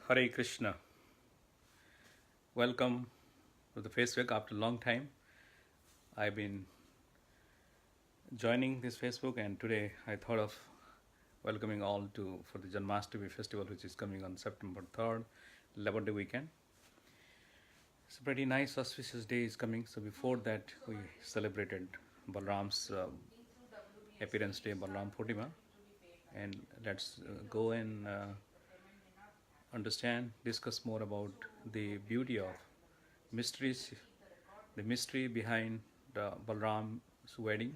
Hare Krishna. Welcome to the Facebook after a long time. I've been joining this Facebook, and today I thought of welcoming all to for the Janmashtami festival, which is coming on September 3rd, 11th weekend. It's a pretty nice auspicious day is coming. So before that, we celebrated Balaram's appearance day, Balaram Purnima, and let's go and understand, discuss more about the beauty of mysteries, the mystery behind the Balaram's wedding,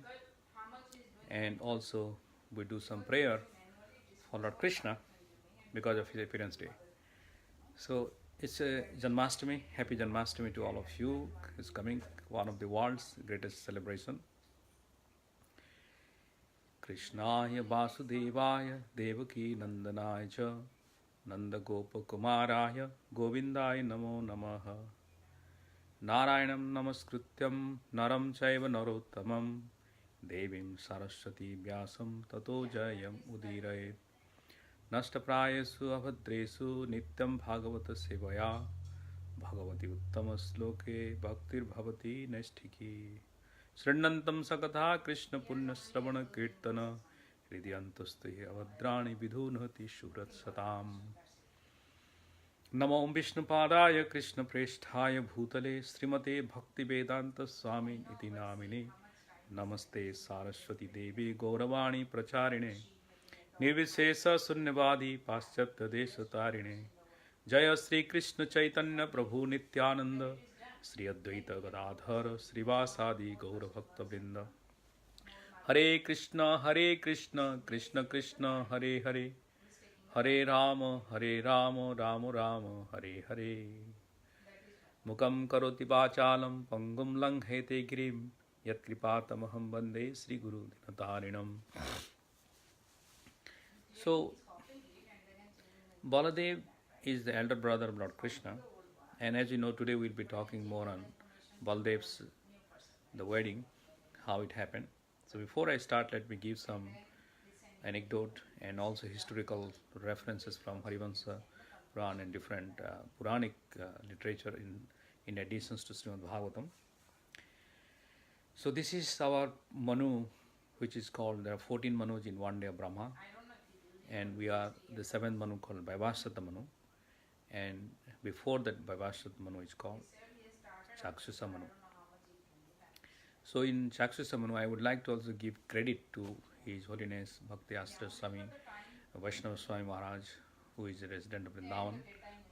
and also we do some prayer for Lord Krishna because of his appearance day. So it's a Janmashtami, happy Janmashtami to all of you. It's coming, one of the world's greatest celebration. Krishnaya Vasudevaya Devaki Nandanaya cha Nanda Gopa Kumaraya Govindaya Namo Namaha Narayanam Namaskrityam Naram Chaiva Narottamam Devim Saraswati Vyasam Tato Jayam Udirayet Nashtaprayesu Abhadresu Nityam Bhagavata Sevaya Bhagavati Uttama Sloke Bhaktir Bhavati Nesthiki Srinantam Sakatha Krishna Punya Sravana Kirtana Hridyantaste Avadrani Vidhunhati Shurat Satam Namo Vishnupadaya Krishna Preshthaya Bhutale Srimate Bhakti Vedanta Swami Iti Namine Namaste Saraswati Devi Gauravani Pracharine Nirvishesha Sunyavadi Paschatya Desha Tarine Jaya Sri Krishna Chaitanya Prabhu Nityananda Sri Advaita Gadadhara Srivasadi Gaura Bhakta Vrinda Hare Krishna Krishna Krishna Hare Hare Hare Rama Rama Rama Hare Hare Mukam Karoti Vachalam Pangum Langhete Girim Yat Kripatamaham Bande Sri Guru Dinatarinam. So Baladev is the elder brother of Lord Krishna, and as you know, today we'll be talking more on Baladev's the wedding, how it happened. So before I start, let me give some anecdote and also historical references from Harivansa Puran and different Puranic literature in additions to Srimad Bhagavatam. So this is our Manu, which is called, there are 14 Manus in one day of Brahma, and we are the 7th Manu called Vaivasvata Manu, and before that Vaivasvata Manu is called Chakshusa Manu. So in Chakshusa Manu, I would like to also give credit to His Holiness Bhakti Astra Swami Vaishnava Swami Maharaj, who is a resident of Vrindavan.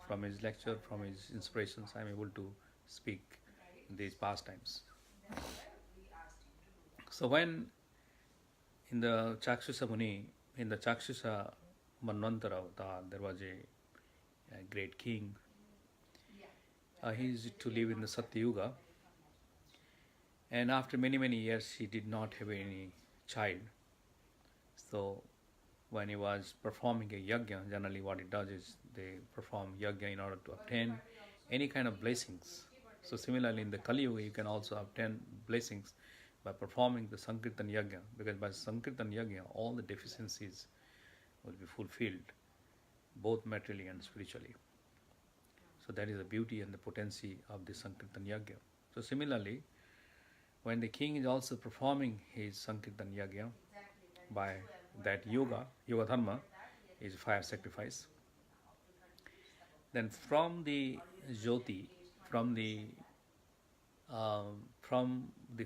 From his lecture, from his inspirations, I am able to speak these pastimes. So when in the Chakshusa Muni, in the Chakshusa Manvantara avatar, there was a great king. He used to live in the Satya Yuga, and after many years he did not have any child. So when he was performing a yajna, generally what it does is they perform yajna in order to obtain any kind of blessings. So similarly in the Kali Yuga, you can also obtain blessings by performing the Sankirtan yajna, because by Sankirtan yajna all the deficiencies will be fulfilled, both materially and spiritually. So that is the beauty and the potency of the Sankirtan yajna. So similarly, when the king is also performing his Sankirtan yajna, by that yoga dharma is fire sacrifice, then from the jyoti, from the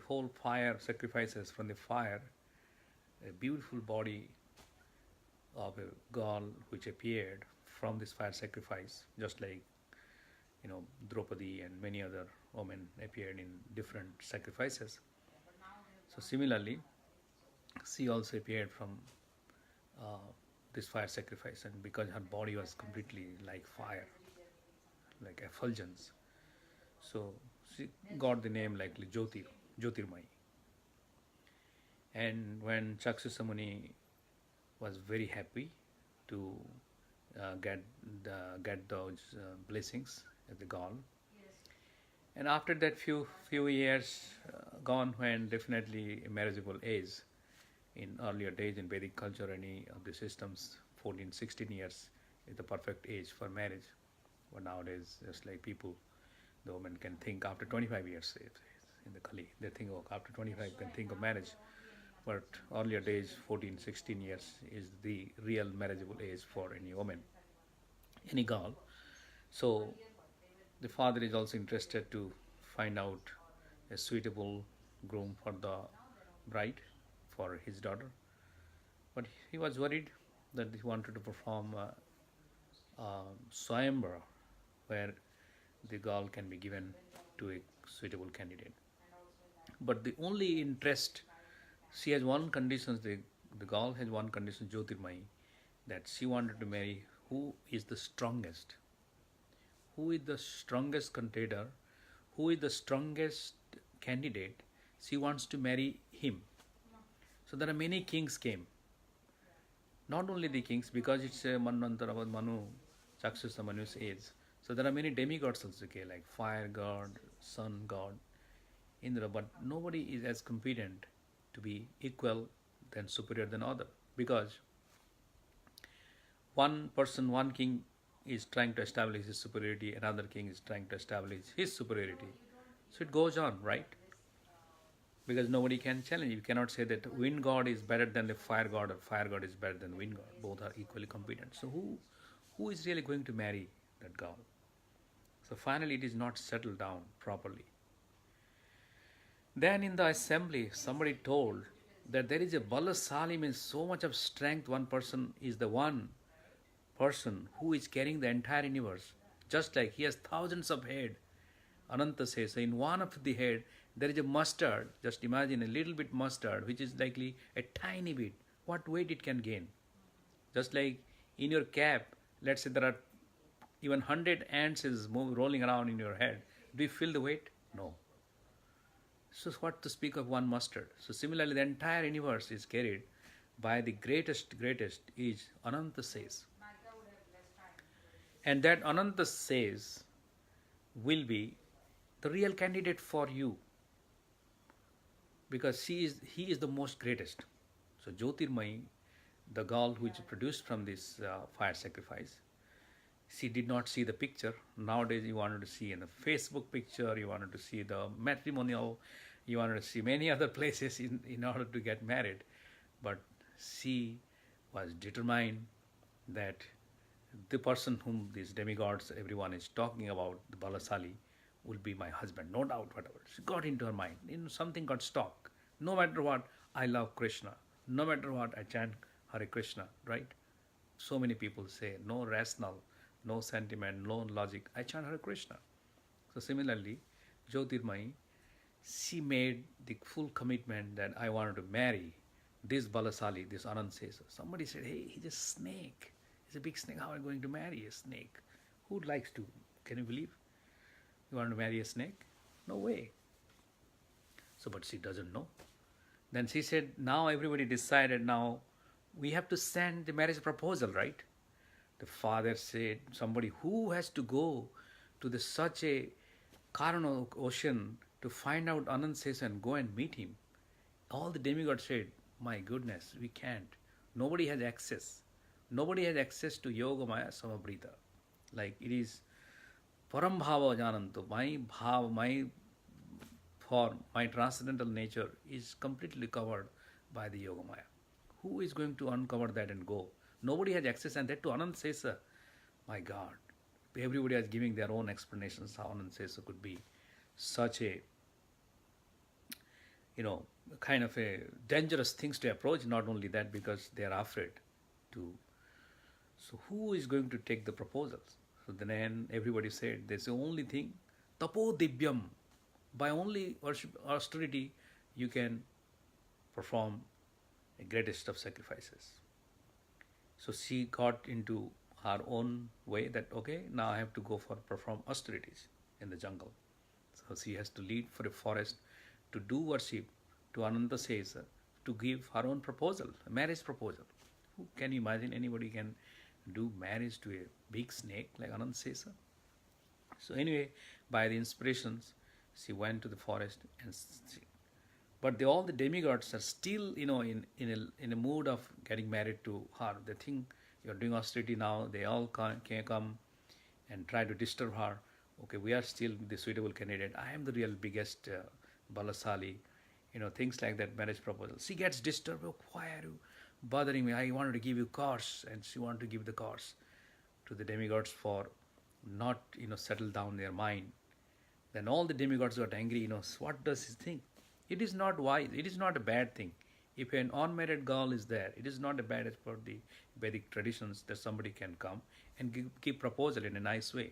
whole fire sacrifices, from the fire, a beautiful body of a girl which appeared from this fire sacrifice, just like Draupadi and many other women appeared in different sacrifices. So similarly, she also appeared from this fire sacrifice, and because her body was completely like fire, like effulgence, so she got the name like Jyotirmayi. And when Chakshusa Muni was very happy to get those blessings at the goal, and after that few years gone, when definitely a marriageable age, in earlier days in Vedic culture, any of the systems, 14-16 years is the perfect age for marriage. But nowadays, just like people, the woman can think after 25 years in the Kali. They think, oh, after 25 can think of marriage. But earlier days, 14, 16 years is the real marriageable age for any woman, any girl. So the father is also interested to find out a suitable groom for the bride, for his daughter. But he was worried that he wanted to perform Swayamvara, where the girl can be given to a suitable candidate. But the only interest, she has one condition, the girl has one condition, Jyotirmai, that she wanted to marry who is the strongest. Who is the strongest contender, who is the strongest candidate, she wants to marry him. So there are many kings came. Not only the kings, because it's a Manvantara Manu, Chaksusa Manu's age. So there are many demigods also, okay, like fire god, sun god, Indra, but nobody is as competent to be equal than superior than other. Because one person, one king is trying to establish his superiority, another king is trying to establish his superiority. So it goes on, right? Because nobody can challenge. You cannot say that wind god is better than the fire god or fire god is better than wind god. Both are equally competent. So who is really going to marry that girl? So finally it is not settled down properly. Then in the assembly, somebody told that there is a Balasali, means so much of strength, one person is the one person who is carrying the entire universe. Just like he has thousands of head, Ananta says, so in one of the head, there is a mustard. Just imagine a little bit mustard, which is likely a tiny bit. What weight it can gain? Just like in your cap, let's say there are even 100 ants is rolling around in your head. Do you feel the weight? No. So what to speak of one mustard? So similarly, the entire universe is carried by the greatest is Ananta says. And that Ananta says will be the real candidate for you, because he is the most greatest. So Jyotirmai, the girl which is produced from this fire sacrifice, she did not see the picture. Nowadays you wanted to see in the Facebook picture, you wanted to see the matrimonial, you wanted to see many other places in order to get married. But she was determined that the person whom these demigods, everyone is talking about, the Balasali, will be my husband, no doubt whatever. She got into her mind. Something got stuck. No matter what, I love Krishna. No matter what, I chant Hare Krishna, right? So many people say, no rational, no sentiment, no logic, I chant Hare Krishna. So similarly, Jyotirmai, she made the full commitment that I wanted to marry this Balasali, this Anand says. Somebody said, hey, he's a snake. He's a big snake. How am I going to marry a snake? Who likes to? Can you believe? You want to marry a snake? No way. So, but she doesn't know. Then she said, now everybody decided, now we have to send the marriage proposal, right? The father said, somebody who has to go to such a Karana ocean to find out Anand says and go and meet him. All the demigods said, my goodness, we can't. Nobody has access. Nobody has access to Yoga Maya Samabrita. Like it is Param Bhava Jananto, my bhava, my form, my transcendental nature is completely covered by the Yoga Maya. Who is going to uncover that and go? Nobody has access, and that to Anand Sesa. My God, everybody is giving their own explanations how Anand Sesa could be such a, kind of a dangerous things to approach. Not only that, because they are afraid to. So who is going to take the proposals? So then everybody said, there's the only thing, tapo divyam. By only worship austerity, you can perform the greatest of sacrifices. So she got into her own way that, okay, now I have to go for perform austerities in the jungle. So she has to lead for a forest to do worship to Ananta Sesa, to give her own proposal, a marriage proposal. Who can you imagine anybody can do marriage to a big snake like Ananta Sesa? So anyway, by the inspirations, she went to the forest and but all the demigods are still, in a mood of getting married to her. They think you're doing austerity now. They all can come and try to disturb her. Okay, we are still the suitable candidate. I am the real biggest Balasali, things like that, marriage proposal. She gets disturbed. Oh, why are you bothering me? I wanted to give you course, and she wanted to give the course to the demigods for not, settle down their mind. Then all the demigods got angry. What does he think? It is not wise. It is not a bad thing. If an unmarried girl is there, it is not a bad as per the Vedic traditions that somebody can come and give proposal in a nice way.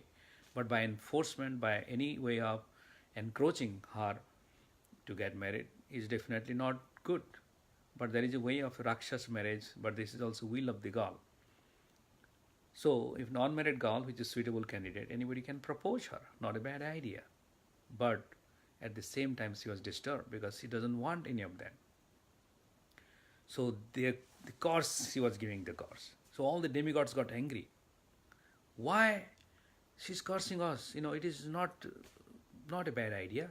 But by enforcement, by any way of encroaching her to get married is definitely not good. But there is a way of Rakshas marriage, but this is also will of the girl. So if non-married girl, which is suitable candidate, anybody can propose her. Not a bad idea. But at the same time, she was disturbed because she doesn't want any of them. So the course, she was giving the course. So all the demigods got angry. Why she's cursing us? It is not a bad idea,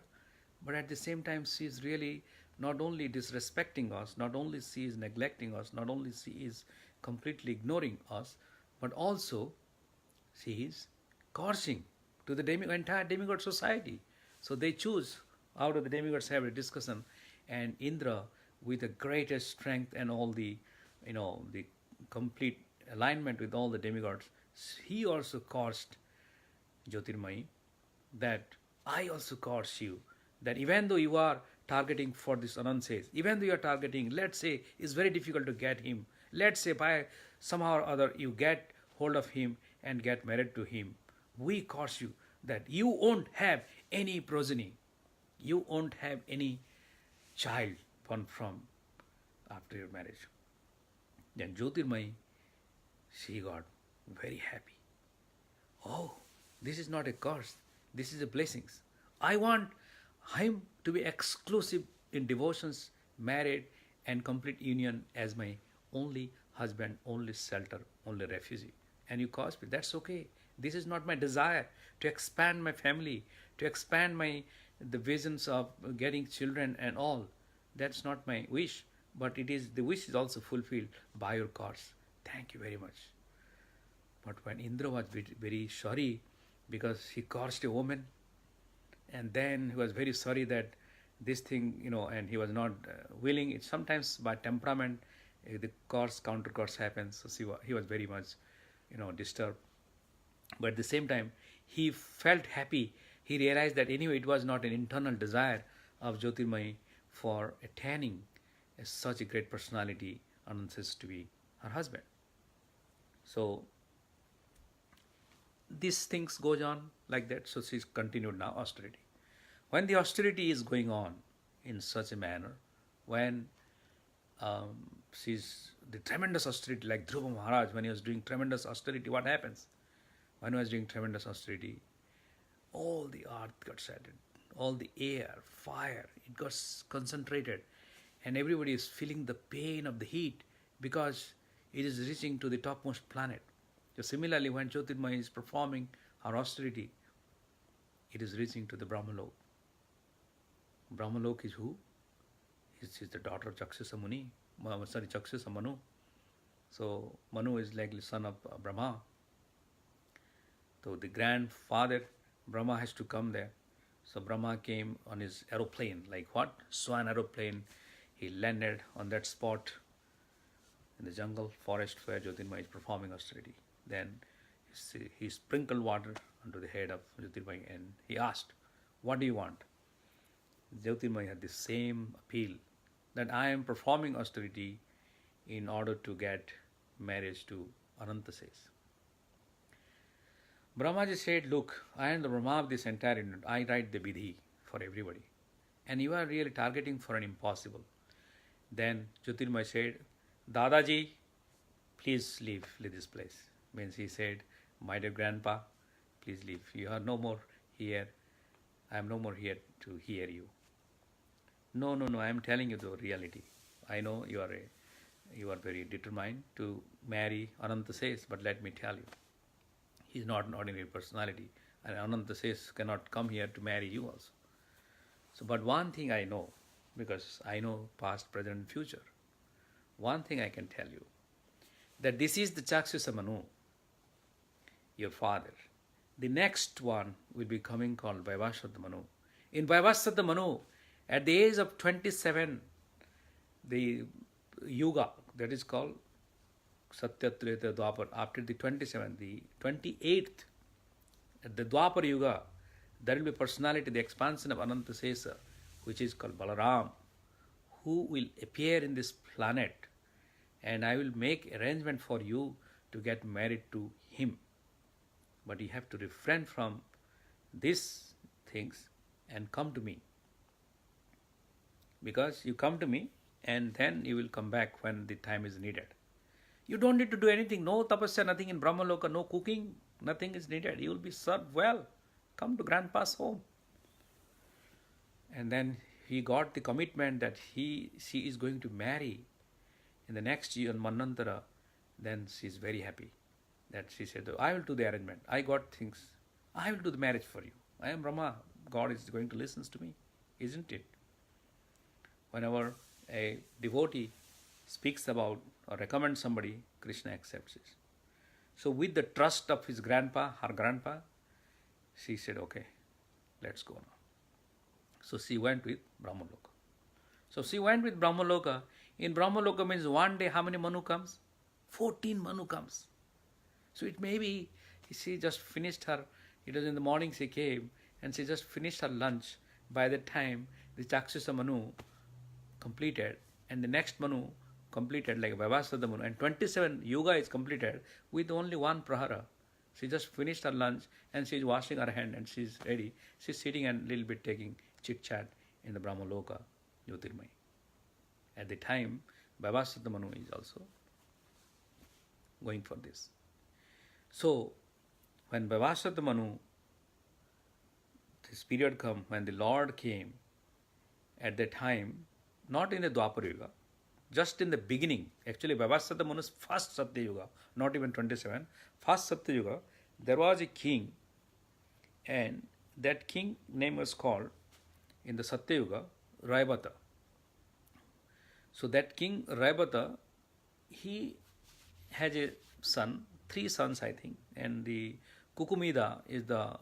but at the same time, she is really not only disrespecting us, not only she is neglecting us, not only she is completely ignoring us, but also she is cursing to the entire demigod society. So they choose, out of the demigods have a discussion, and Indra, with the greatest strength and all the, the complete alignment with all the demigods, he also cursed Jyotirmayi that I also curse you, that even though you are targeting for this Anand says, even though you are targeting, let's say it's very difficult to get him, let's say by somehow or other you get hold of him and get married to him, we curse you that you won't have any progeny, you won't have any child born from after your marriage. Then Jyotirmayi, she got very happy. Oh, this is not a curse, this is a blessings. I want him to be exclusive in devotions, married and complete union as my only husband, only shelter, only refugee. And you curse me, that's okay. This is not my desire to expand my family, to expand the visions of getting children and all. That's not my wish, but the wish is also fulfilled by your curse. Thank you very much. But when Indra was very sorry because he cursed a woman, and then he was very sorry that this thing, and he was not willing. It sometimes by temperament, the curse, counter curse happens. So he was very much, disturbed. But at the same time, he felt happy. He realized that anyway, it was not an internal desire of Jyotirmayi for attaining such a great personality, Anand says, to be her husband. So these things goes on like that. So she's continued now austerity. When the austerity is going on in such a manner, when she's the tremendous austerity, like Dhruva Maharaj, when he was doing tremendous austerity, what happens? When he was doing tremendous austerity, all the earth got shattered, all the air, fire, it got concentrated, and everybody is feeling the pain of the heat because it is reaching to the topmost planet. So similarly, when Jyotirmayi is performing her austerity, it is reaching to the Brahmalok. Brahmalok is who? She's the daughter of Chakshusa Muni. Chakshusa Manu. So Manu is like the son of Brahma. So the grandfather, Brahma, has to come there. So Brahma came on his aeroplane, like what? Swan aeroplane. He landed on that spot in the jungle, forest where Jyotirmayi is performing austerity. Then he sprinkled water onto the head of Jyotirmayi and he asked, what do you want? Jyotirmayi had the same appeal that I am performing austerity in order to get marriage to Ananta says. Brahmaji said, look, I am the Brahma of this entire unit. I write the vidhi for everybody. And you are really targeting for an impossible. Then Jyotirmayi said, Dadaji, please leave this place. Means he said, my dear grandpa, please leave. You are no more here. I am no more here to hear you. No, I am telling you the reality. I know you are very determined to marry Ananta says, but let me tell you, he is not an ordinary personality, and Ananta says cannot come here to marry you also. So, but one thing I know, because I know past, present, and future, one thing I can tell you, that this is the Chakshusa Manu, your father. the next one will be coming called Vaivasvata Manu. In Vaivasvata Manu, at the age of 27, the yuga that is called Satya Treta Dwapar, after the 27th, the 28th, at the Dwapar Yuga, there will be personality, the expansion of Ananta Sesa, which is called Balaram, who will appear in this planet, and I will make arrangement for you to get married to him. But you have to refrain from these things and come to me. Because you come to me and then you will come back when the time is needed. You don't need to do anything, no tapasya, nothing in Brahmaloka, no cooking, nothing is needed. You will be served well. Come to grandpa's home. And then he got the commitment that she is going to marry in the next year, Manvantara. Then she is very happy that she said, I will do the arrangement. I got things. I will do the marriage for you. I am Brahma. God is going to listen to me, isn't it? Whenever a devotee speaks about or recommends somebody, Krishna accepts it. So with the trust of his grandpa, her grandpa, she said, okay, let's go now. So she went with Brahmaloka. So she went with Brahmaloka. In Brahmaloka means one day how many Manu comes? 14 Manu comes. So it may be she just finished her, it was in the morning she came and she just finished her lunch. By the time the Chaksusa Manu completed and the next Manu completed like Vaivasvata Manu and 27 Yuga is completed with only one Prahara. She just finished her lunch and she is washing her hand and she is ready. She is sitting and a little bit taking chit chat in the Brahmaloka Jyotirmai. At the time, Vaivasvata Manu is also going for this. So, when Vaivasvata Manu, this period come when the Lord came, at that time, not in the Dwapar Yuga, just in the beginning, actually Vaivasvata Manu's first Satya Yuga, not even 27, first Satya Yuga, there was a king, and that king name was called in the Satya Yuga Revati. So that king Revati, he has a son, 3 sons I think, and the Kukumida is the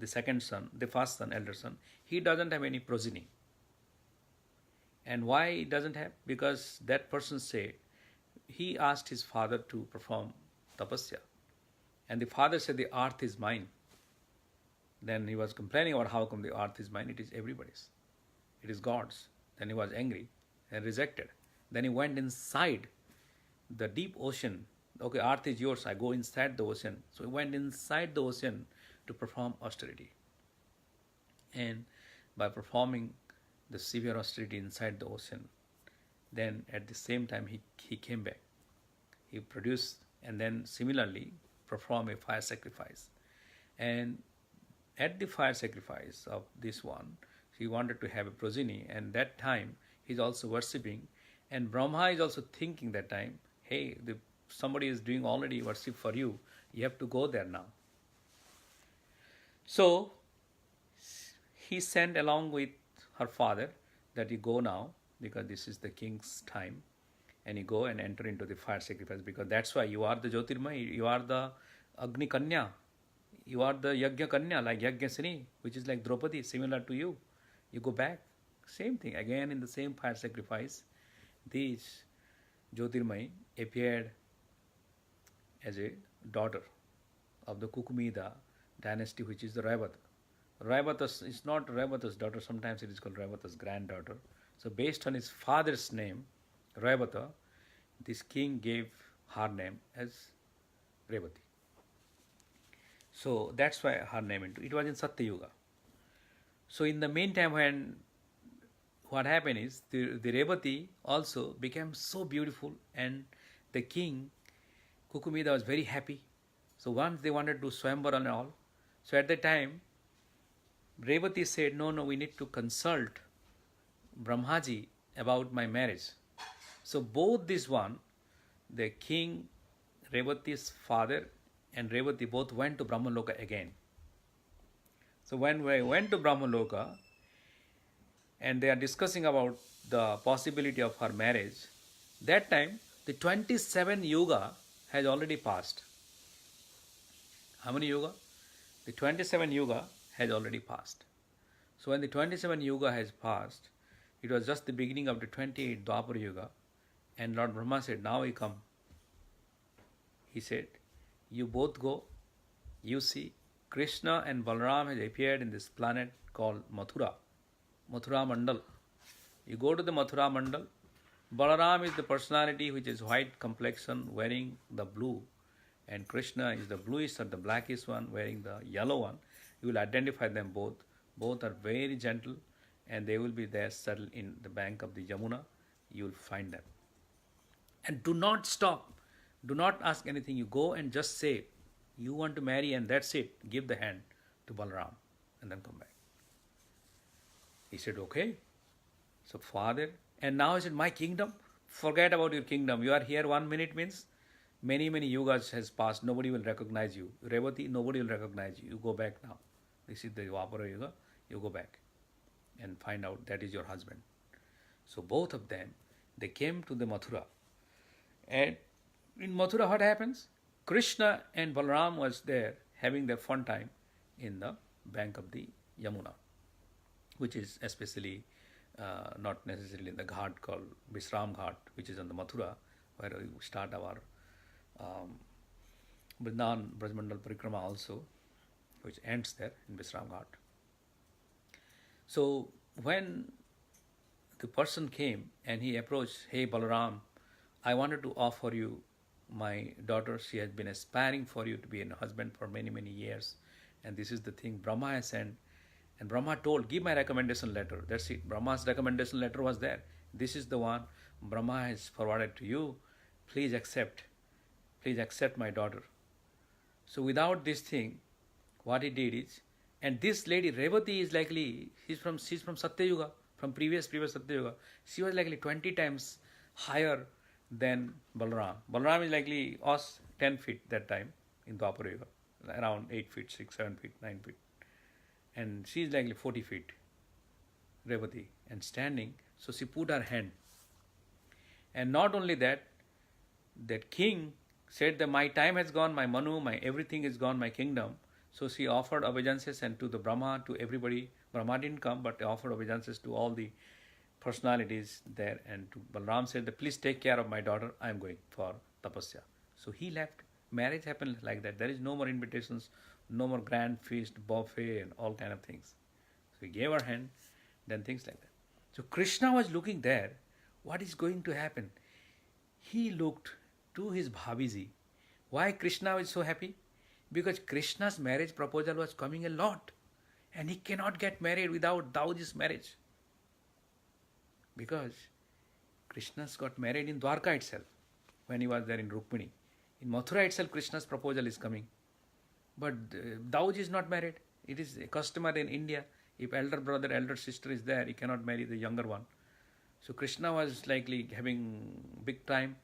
second son, the first son, elder son. He doesn't have any progeny. And why he doesn't have? Because that person said, he asked his father to perform tapasya. And the father said, the earth is mine. Then he was complaining about how come the earth is mine, it is everybody's. It is God's. Then he was angry and rejected. Then he went inside the deep ocean. Okay, earth is yours, I go inside the ocean. So he went inside the ocean to perform austerity. And by performing the severe austerity inside the ocean, then at the same time he came back. He produced and then similarly perform a fire sacrifice. And at the fire sacrifice of this one, he wanted to have a progeny, and that time he's also worshipping, and Brahma is also thinking that time, hey, somebody is doing already worship for you, you have to go there now. So he sent along with her father that you go now, because this is the king's time, and you go and enter into the fire sacrifice, because that's why you are the Jyotirmai, you are the Agni Kanya, you are the Yajna Kanya, like Yajnasini, which is like Draupadi, similar to you. You go back, same thing, again in the same fire sacrifice, these Jyotirmai appeared as a daughter of the Kukumida dynasty, which is the Revati. Revati is not Revati's daughter, sometimes it is called Revati's granddaughter. So based on his father's name, Revati, this king gave her name as Revati. So that's why her name it was in Satya Yuga. So in the meantime, when what happened is the Revati also became so beautiful, and the king Kukumida was very happy. So once they wanted to do Swayamvara and all. So at the time, Revati said, no, we need to consult Brahmaji about my marriage. So both this one, the king, Revati's father and Revati both went to Brahmaloka again. So when we went to Brahmaloka and they are discussing about the possibility of her marriage, that time the 27 yuga has already passed. How many yuga? the 27 yuga has already passed. So when the 27 yuga has passed, it was just the beginning of the 28th Dwapar Yuga, and Lord Brahma said, now I come. He said, you both go, you see, Krishna and Balaram has appeared in this planet called Mathura, Mathura Mandal. You go to the Mathura Mandal. Balaram is the personality which is white complexion wearing the blue, and Krishna is the bluish or the blackish one wearing the yellow one. You will identify them both. Both are very gentle, and they will be there settled in the bank of the Yamuna. You will find them. And do not stop. Do not ask anything. You go and just say, you want to marry, and that's it. Give the hand to Balaram and then come back. He said, okay. So father, and now he said, my kingdom? Forget about your kingdom. You are here 1 minute means many, many yugas has passed. Nobody will recognize you. Revati, nobody will recognize you. You go back now. This is the Dwapara Yuga. You go back and find out that is your husband. So both of them, they came to the Mathura. And in Mathura, what happens? Krishna and Balaram was there having their fun time in the bank of the Yamuna, which is especially not necessarily in the ghat called Visram Ghat, which is on the Mathura, where we start our Vrindavan Brajmandal Parikrama also, which ends there in Visram Ghat. So when the person came and he approached, hey Balaram, I wanted to offer you my daughter. She has been aspiring for you to be a husband for many, many years. And this is the thing Brahma has sent. And Brahma told, give my recommendation letter. That's it. Brahma's recommendation letter was there. This is the one Brahma has forwarded to you. Please accept. Please accept my daughter. So without this thing, what he did is, and this lady Revati is likely, she's from Satya Yuga, from previous Satya Yuga. She was likely 20 times higher than Balaram. Balaram is likely us 10 feet that time in Dwapara Yuga, around 8 feet, 6, 7 feet, 9 feet. And she is likely 40 feet, Revati, and standing. So she put her hand. And not only that, that king said that my time has gone, my Manu, my everything is gone, my kingdom. So she offered obeisances and to the Brahma, to everybody. Brahma didn't come, but offered obeisances to all the personalities there. And to Balaram said, that, please take care of my daughter, I am going for tapasya. So he left. Marriage happened like that. There is no more invitations, no more grand feast, buffet, and all kind of things. So he gave her hand, then things like that. So Krishna was looking there. What is going to happen? He looked to his Bhabiji. Why Krishna was so happy? Because Krishna's marriage proposal was coming a lot. And he cannot get married without Dauji's marriage. Because Krishna's got married in Dwarka itself, when he was there in Rukmini. In Mathura itself, Krishna's proposal is coming. But Dauji is not married. It is a customary in India. If elder brother, elder sister is there, he cannot marry the younger one. So Krishna was likely having big time.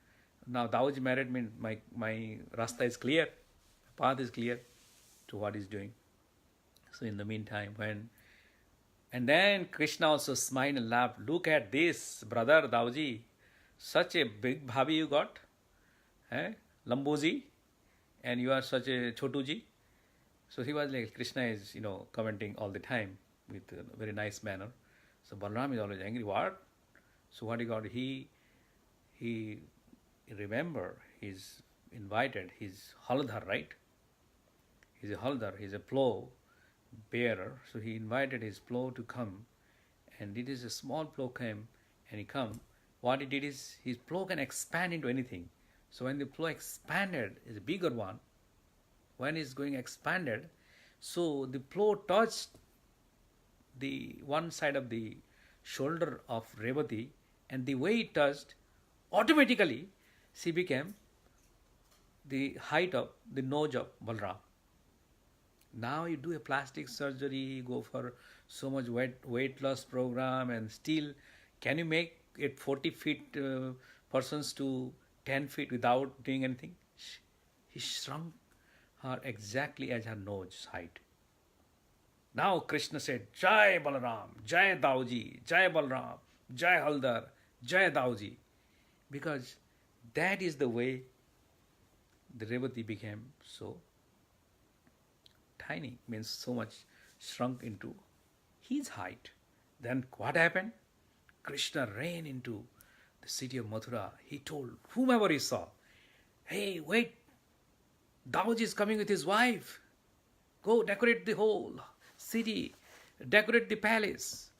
Now Dauji married means my rasta is clear, path is clear to what he's doing. So in the meantime, and then Krishna also smiled and laughed. Look at this, brother Dauji. Such a big bhabi you got. Lamboji. And you are such a Chotuji. So he was like, Krishna is, commenting all the time with a very nice manner. So Balaram is always angry. What? So what he got? He remember, he's invited, he's Haldar, right? He's a Haldar, he's a plow bearer. So he invited his plow to come. And it is a small plow came and he come. What he did is, his plow can expand into anything. So when the plow expanded, is a bigger one. When it's going expanded, so the plow touched the one side of the shoulder of Revati, and the way it touched, automatically she became the height of the nose of Balaram. Now you do a plastic surgery, go for so much weight loss program, and still, can you make it 40 feet persons to 10 feet without doing anything? He shrunk her exactly as her nose height. Now Krishna said, Jai Balaram, Jai Dauji, Jai Balaram, Jai Haldar, Jai Dauji. Because that is the way the Revati became so tiny, means so much shrunk into his height. Then what happened? Krishna ran into the city of Mathura. He told whomever he saw, hey, wait, Dauji is coming with his wife. Go decorate the whole city, decorate the palace.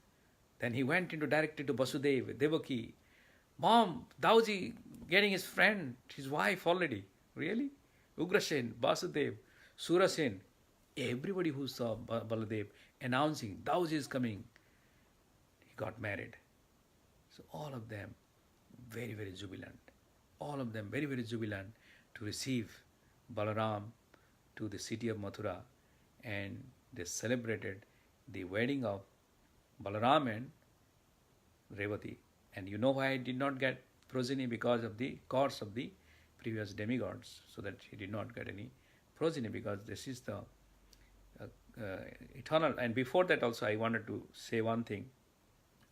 Then he went into directly to Vasudeva, Devaki. Mom, Dauji getting his friend, his wife already. Really? Ugrasen, Vasudev, Surasen, everybody who saw Baladev announcing, Dauji is coming. He got married. So all of them very, very jubilant. All of them very, very jubilant to receive Balaram to the city of Mathura, and they celebrated the wedding of Balaram and Revati. And you know why he did not get progeny? Because of the curse of the previous demigods, so that he did not get any progeny, because this is the eternal. And before that also I wanted to say one thing.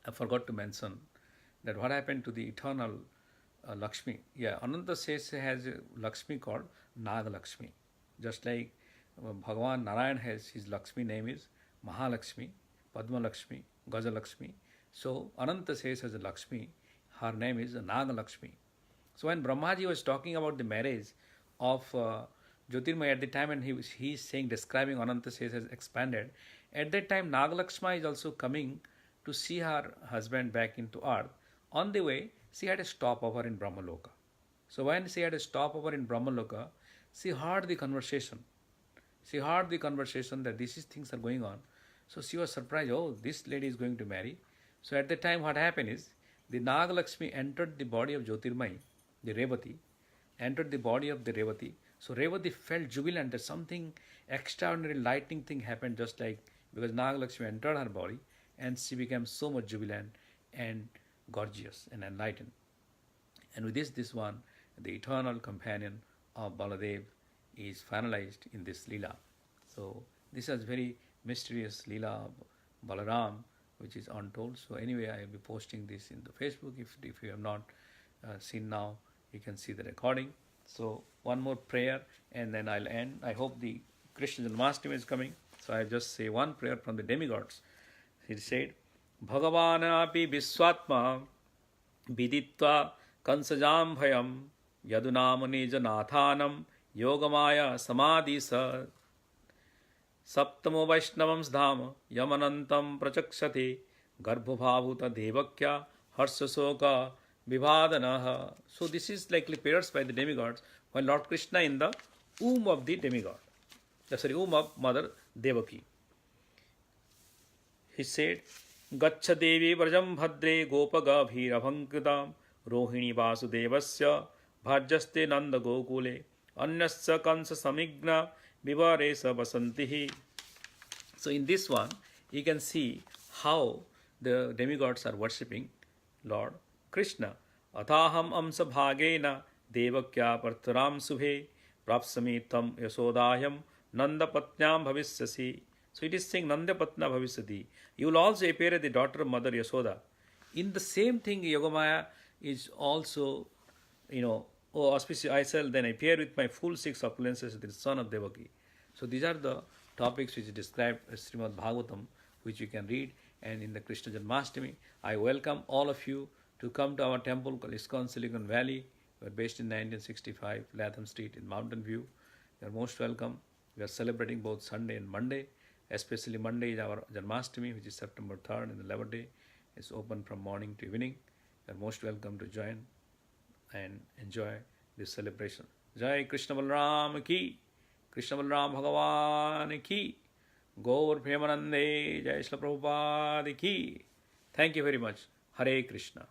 I forgot to mention that what happened to the eternal Lakshmi. Yeah, Ananta says has a Lakshmi called Naga Lakshmi. Just like Bhagavan Narayan has his Lakshmi name is Mahalakshmi, Padma Lakshmi, Gaja Lakshmi. So Ananta says has a Lakshmi, her name is Naga Lakshmi. So when Brahmaji was talking about the marriage of Jyotirmaya at the time, and he is saying, describing Ananta says has expanded, at that time Nagalakshmi is also coming to see her husband back into earth. On the way, she had a stopover in Brahmaloka. So when she had a stopover in Brahmaloka, she heard the conversation. She heard the conversation that these things are going on. So she was surprised, oh, this lady is going to marry. So at the time what happened is, the Nagalakshmi entered the body of Jyotirmai, the Revati, entered the body of the Revati. So Revati felt jubilant that something extraordinary lightning thing happened, just like because Nagalakshmi entered her body, and she became so much jubilant and gorgeous and enlightened. And with this one, the eternal companion of Baladev is finalized in this Leela. So this is very mysterious Leela of Balaram, which is untold. So anyway, I will be posting this in the Facebook. If you have not seen now, you can see the recording. So one more prayer and then I'll end. I hope the Krishna Janmashtami is coming. So I'll just say one prayer from the demigods. He said, Bhagavanapi Viswatma Viditva Kansajam Bhayam Yadunamani Janathanam Yogamaya Samadhisa Saptamo Vaishnavams Dhama Yamanantam Prachakshati Garbhabhavuta Devakya Harsasoka Vivadanaha. So this is likely prayers by the demigods while Lord Krishna in the womb of the demigod. Womb of Mother Devaki. He said, Gacha Devi Vrajam Bhadre Gopaga Bhirabhankritam Rohini Vasudevasya Bhajaste Nanda Gokule Anyasya Kansa Samigna Vivaresa Vasantihi. So in this one, you can see how the demigods are worshipping Lord Krishna. Athaham amsa bhagena devakya partharam subhe prapsamitam yasodayam nandapatnyam bhavisyasi. So it is saying Nandapatna bhavisyati. You will also appear as the daughter of Mother Yasoda. In the same thing, Yogamaya is also, oh, auspicious I shall then appear with my full six opulences, the son of Devaki. So these are the topics which is described as Srimad Bhagavatam, which you can read. And in the Krishna Janmashtami, I welcome all of you to come to our temple called ISKCON Silicon Valley. We are based in 1965, Latham Street in Mountain View. You are most welcome. We are celebrating both Sunday and Monday. Especially Monday is our Janmashtami, which is September 3rd and the 11th day. It's open from morning to evening. You are most welcome to join and enjoy this celebration. Jaya Krishna Balaram ki, Krishna Balaram Bhagavan ki, Gaur Premanande, Jai Shri Prabhupada ki. Thank you very much. Hare Krishna.